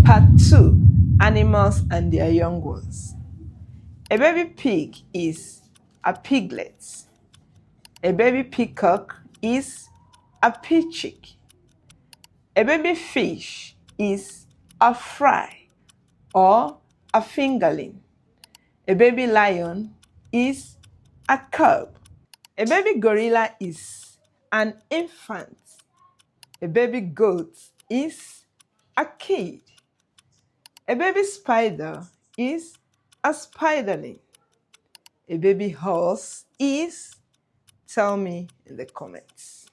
Part 2. Animals and their young ones. A baby pig is a piglet. A baby peacock is a peachick. A baby fish is a fry or a fingerling. A baby lion is a cub. A baby gorilla is an infant. A baby goat is a kid. A baby spider is a spiderling. A baby horse is, tell me in the comments.